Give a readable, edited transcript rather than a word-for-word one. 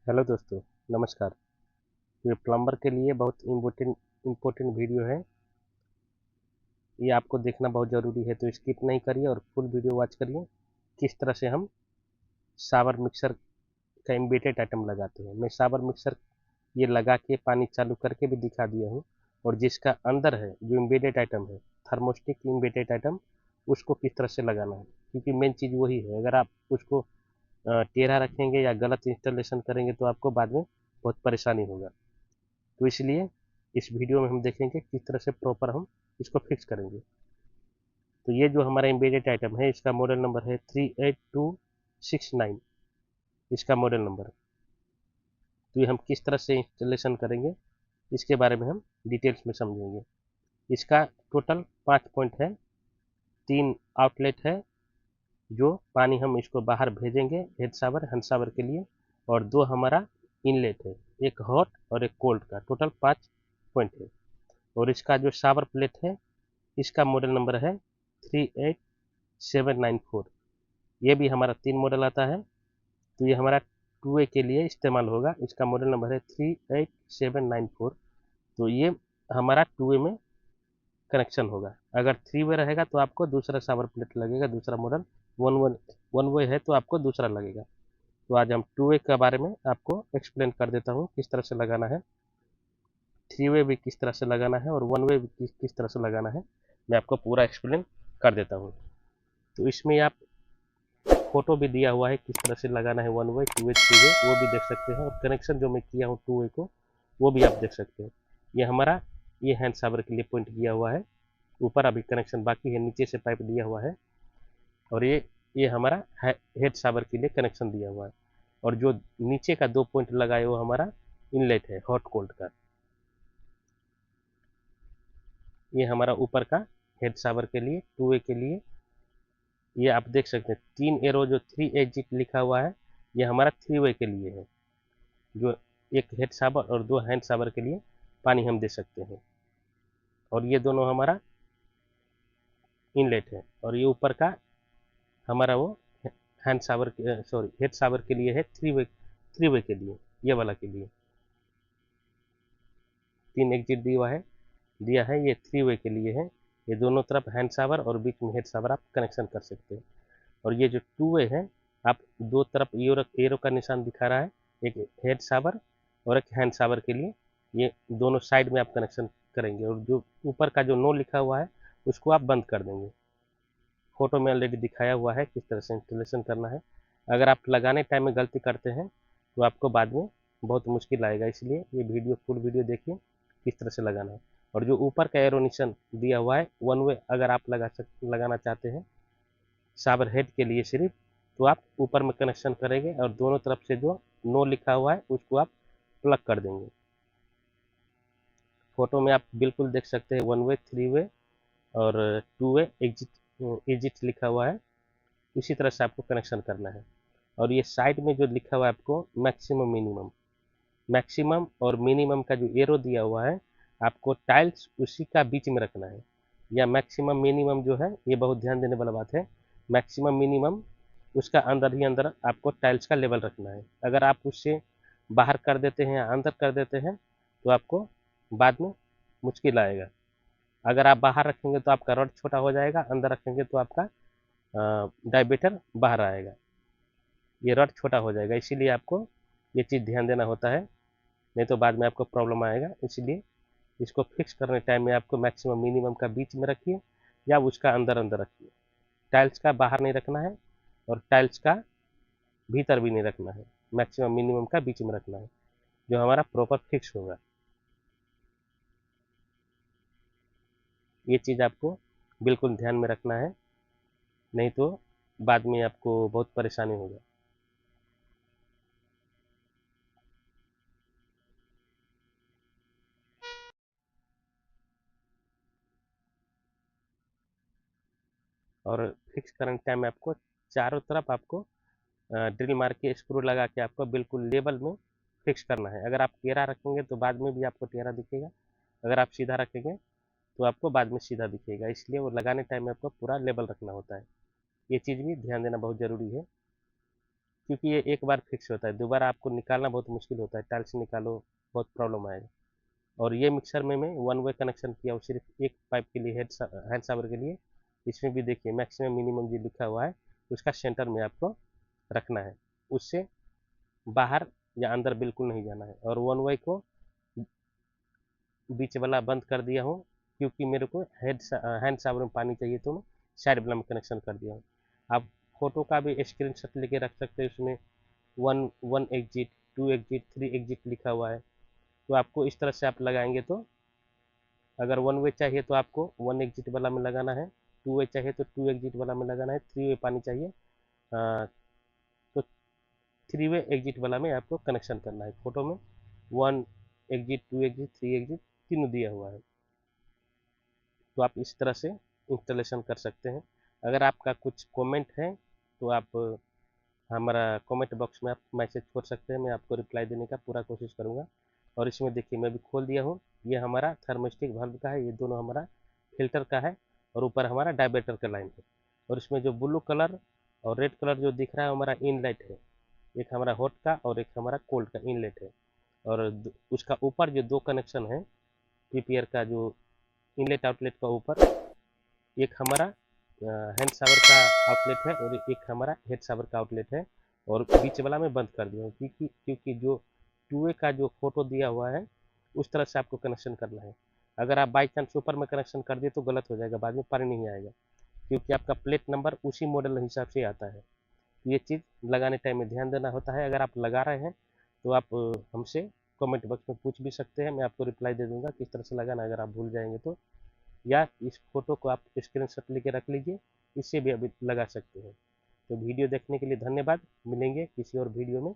Hello दोस्तों, नमस्कार। ये प्लम्बर के लिए बहुत इम्पोर्टेंट वीडियो है। ये आपको देखना बहुत ज़रूरी है, तो स्किप नहीं करिए और फुल वीडियो वॉच करिए। किस तरह से हम शावर मिक्सर का इम्बेडेड आइटम लगाते हैं। मैं शावर मिक्सर ये लगा के पानी चालू करके भी दिखा दिया हूँ। और जिसका अंदर है जो इम्बेडेड आइटम है, थर्मोस्टिक इम्बेडेड आइटम, उसको किस तरह से लगाना है, क्योंकि मेन चीज़ वही है। अगर आप उसको टेढ़ा रखेंगे या गलत इंस्टॉलेशन करेंगे तो आपको बाद में बहुत परेशानी होगा। तो इसलिए इस वीडियो में हम देखेंगे किस तरह से प्रॉपर हम इसको फिक्स करेंगे। तो ये जो हमारा एम्बेडेड आइटम है, इसका मॉडल नंबर है 38269, इसका मॉडल नंबर। तो ये हम किस तरह से इंस्टॉलेशन करेंगे इसके बारे में हम डिटेल्स में समझेंगे। इसका टोटल 5 पॉइंट है। 3 आउटलेट है जो पानी हम इसको बाहर भेजेंगे हेड शावर हैंड शावर के लिए, और 2 हमारा इनलेट है, एक हॉट और एक कोल्ड का। टोटल 5 पॉइंट है। और इसका जो शावर प्लेट है, इसका मॉडल नंबर है 38794। ये भी हमारा 3 मॉडल आता है। तो ये हमारा 2 वे के लिए इस्तेमाल होगा। इसका मॉडल नंबर है 38794। तो ये हमारा 2 वे में कनेक्शन होगा। अगर 3 वे रहेगा तो आपको दूसरा शावर प्लेट लगेगा, दूसरा मॉडल। वन वे है तो आपको दूसरा लगेगा। तो आज हम 2 वे के बारे में आपको एक्सप्लेन कर देता हूँ किस तरह से लगाना है। 3 वे भी किस तरह से लगाना है और 1 वे भी किस तरह से लगाना है, मैं आपको पूरा एक्सप्लेन कर देता हूँ। तो इसमें आप फोटो भी दिया हुआ है किस तरह से लगाना है, 1 वे 2 वे 3 वे, वो भी देख सकते हैं। और कनेक्शन जो मैं किया हूँ 2 वे को, वो भी आप देख सकते हैं। ये हमारा ये हैंड शावर के लिए पॉइंट किया हुआ है। ऊपर अभी कनेक्शन बाकी है, नीचे से पाइप दिया हुआ है। और ये हमारा हेड शावर के लिए कनेक्शन दिया हुआ है। और जो नीचे का 2 पॉइंट लगा है वो हमारा इनलेट है हॉट कोल्ड का। ये हमारा ऊपर का हेड शावर के लिए 2 वे के लिए। ये आप देख सकते हैं 3 एरो जो 3 एग्जिट लिखा हुआ है, ये हमारा 3 वे के लिए है। जो एक हेड शावर और 2 हैंड शावर के लिए पानी हम दे सकते हैं। और ये दोनों हमारा इनलेट है। और ये ऊपर का हमारा वो hand shower sorry head shower के लिए है, 3 वे के लिए, ये वाला के लिए 3 एग्जिट दिया है। ये 3 वे के लिए है। ये दोनों तरफ हैंड शावर और बीच में हेड शावर आप कनेक्शन कर सकते हैं। और ये जो 2 वे है, आप दो तरफ एरो का निशान दिखा रहा है, एक हेड शावर और एक हैंड शावर के लिए। ये दोनों साइड में आप कनेक्शन करेंगे। और जो ऊपर का जो नो लिखा हुआ है, उसको आप बंद कर देंगे। फोटो में ऑलरेडी दिखाया हुआ है किस तरह से इंस्टॉलेशन करना है। अगर आप लगाने टाइम में गलती करते हैं तो आपको बाद में बहुत मुश्किल आएगा। इसलिए ये वीडियो फुल वीडियो देखिए किस तरह से लगाना है। और जो ऊपर का एरो निशान दिया हुआ है 1 वे, अगर आप लगाना चाहते हैं शावर हेड के लिए सिर्फ, तो आप ऊपर में कनेक्शन करेंगे और दोनों तरफ से जो नो लिखा हुआ है उसको आप प्लग कर देंगे। फोटो में आप बिल्कुल देख सकते हैं 1 वे 3 वे और 2 वे एग्जिट एग्जिट लिखा हुआ है। इसी तरह से आपको कनेक्शन करना है। और ये साइड में जो लिखा हुआ है आपको मैक्सिमम मिनिमम, मैक्सिमम और मिनिमम का जो एरो दिया हुआ है, आपको टाइल्स उसी का बीच में रखना है। या मैक्सिमम मिनिमम जो है, ये बहुत ध्यान देने वाला बात है। मैक्सिमम मिनिमम उसका अंदर ही अंदर आपको टाइल्स का लेवल रखना है। अगर आप उससे बाहर कर देते हैं या अंदर कर देते हैं तो आपको बाद में मुश्किल आएगा। अगर आप बाहर रखेंगे तो आपका रड छोटा हो जाएगा, अंदर रखेंगे तो आपका डायमीटर बाहर आएगा, ये रड छोटा हो जाएगा। इसीलिए आपको ये चीज़ ध्यान देना होता है, नहीं तो बाद में आपको प्रॉब्लम आएगा। इसलिए इसको फिक्स करने टाइम में आपको मैक्सिमम मिनिमम का बीच में रखिए या उसका अंदर अंदर रखिए। टाइल्स का बाहर नहीं रखना है और टाइल्स का भीतर भी नहीं रखना है। मैक्सिमम मिनिमम का बीच में रखना है, जो हमारा प्रॉपर फिक्स होगा। ये चीज़ आपको बिल्कुल ध्यान में रखना है, नहीं तो बाद में आपको बहुत परेशानी होगा। और फिक्स करने टाइम में आपको चारों तरफ आपको ड्रिल मार के स्क्रू लगा के आपको बिल्कुल लेवल में फिक्स करना है। अगर आप टेढ़ा रखेंगे तो बाद में भी आपको टेढ़ा दिखेगा, अगर आप सीधा रखेंगे तो आपको बाद में सीधा दिखेगा। इसलिए वो लगाने टाइम में आपको पूरा लेवल रखना होता है। ये चीज़ भी ध्यान देना बहुत ज़रूरी है। क्योंकि ये एक बार फिक्स होता है, दोबारा आपको निकालना बहुत मुश्किल होता है, टाइल्स निकालो बहुत प्रॉब्लम आएगा। और ये मिक्सर में मैं वन वे कनेक्शन किया हूँ सिर्फ एक पाइप के लिए, हैंड शावर के लिए। इसमें भी देखिए मैक्सिमम मिनिमम जो लिखा हुआ है उसका सेंटर में आपको रखना है, उससे बाहर या अंदर बिल्कुल नहीं जाना है। और वन वे को बीच वाला बंद कर दिया हूँ, क्योंकि मेरे को हैंड शावर में पानी चाहिए तो मैं साइड वाला में कनेक्शन कर दिया हूँ। आप फोटो का भी स्क्रीनशॉट लेके रख सकते हैं, उसमें one exit, two exit, three exit लिखा हुआ है। तो आपको इस तरह से आप लगाएंगे तो अगर वन वे चाहिए तो आपको वन एग्जिट वाला में लगाना है, टू वे चाहिए तो टू एग्जिट वाला में लगाना है, थ्री वे पानी चाहिए तो थ्री वे एग्जिट वाला में आपको कनेक्शन करना है। फोटो में one exit, two exit, three exit तीनों दिया हुआ है। तो आप इस तरह से इंस्टॉलेशन कर सकते हैं। अगर आपका कुछ कमेंट है तो आप हमारा कमेंट बॉक्स में आप मैसेज छोड़ सकते हैं, मैं आपको रिप्लाई देने का पूरा कोशिश करूँगा। और इसमें देखिए मैं भी खोल दिया हूँ, ये हमारा थर्मोस्टेट वाल्व का है, ये दोनों हमारा फिल्टर का है, और ऊपर हमारा डायवर्टर का लाइन है। और इसमें जो ब्लू कलर और रेड कलर जो दिख रहा है हमारा इनलेट है, एक हमारा हॉट का और एक हमारा कोल्ड का इनलेट है। और उसका ऊपर जो दो कनेक्शन है पीपीआर का, जो इनलेट आउटलेट का ऊपर एक हमारा हैंड शावर का आउटलेट है और एक हमारा हेड शावर का आउटलेट है। और बीच वाला मैं बंद कर दिया हूँ, क्योंकि जो टू वे का जो फोटो दिया हुआ है उस तरह से आपको कनेक्शन करना है। अगर आप बाई चांस ऊपर में कनेक्शन कर दिए तो गलत हो जाएगा, बाद में पानी नहीं आएगा, क्योंकि आपका प्लेट नंबर उसी मॉडल हिसाब से आता है। ये चीज़ लगाने टाइम में ध्यान देना होता है। अगर आप लगा रहे हैं तो आप हमसे कमेंट बॉक्स में पूछ भी सकते हैं, मैं आपको रिप्लाई दे दूंगा किस तरह से लगाना, अगर आप भूल जाएंगे तो। या इस फोटो को आप स्क्रीनशॉट लेके रख लीजिए, इससे भी अभी लगा सकते हैं। तो वीडियो देखने के लिए धन्यवाद, मिलेंगे किसी और वीडियो में।